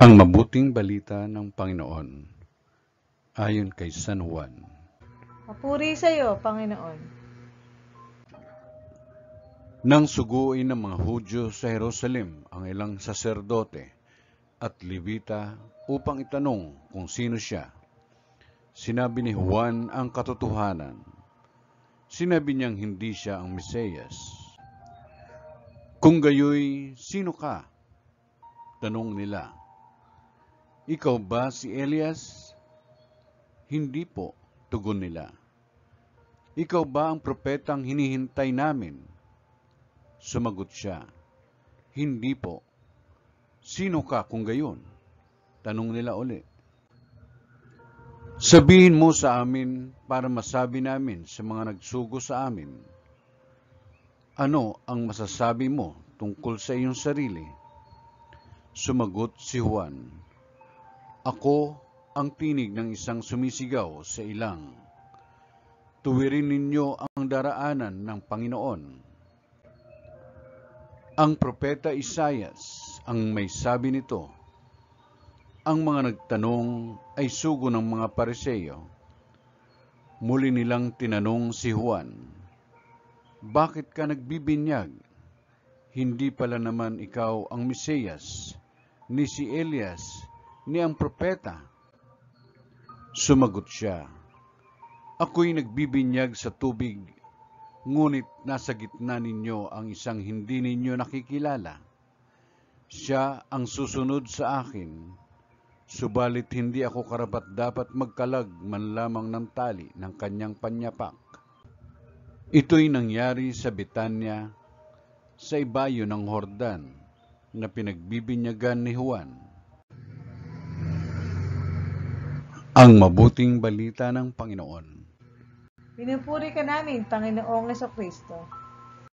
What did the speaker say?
Ang mabuting balita ng Panginoon ayon kay San Juan. Papuri sa iyo, Panginoon. Nang suguin ng mga Hudyo sa Jerusalem ang ilang saserdote at Levita upang itanong kung sino siya, sinabi ni Juan ang katotohanan. Sinabi niyang hindi siya ang Mesiyas. Kung gayoy, sino ka? Tanong nila. Ikaw ba si Elias? Hindi po, tugon nila. Ikaw ba ang propetang hinihintay namin? Sumagot siya. Hindi po. Sino ka kung gayon? Tanong nila uli. Sabihin mo sa amin para masabi namin sa mga nagsugo sa amin. Ano ang masasabi mo tungkol sa iyong sarili? Sumagot si Juan. Ako ang tinig ng isang sumisigaw sa ilang. Tuwirin ninyo ang daraanan ng Panginoon. Ang propeta Isaias ang may sabi nito. Ang mga nagtanong ay sugo ng mga Pariseo. Muli nilang tinanong si Juan, bakit ka nagbibinyag? Hindi pala naman ikaw ang Mesiyas, ni si Elias, ni ang propeta. Sumagot siya, ako'y nagbibinyag sa tubig, ngunit nasa gitna ninyo ang isang hindi ninyo nakikilala. Siya ang susunod sa akin, subalit hindi ako karapat-dapat magkalag man lamang ng tali ng kanyang panyapak. Ito'y nangyari sa Betania, sa ibayo ng Hordan, na pinagbibinyagan ni Juan. Ang mabuting balita ng Panginoon. Pinupuri ka namin, Panginoong Jesucristo.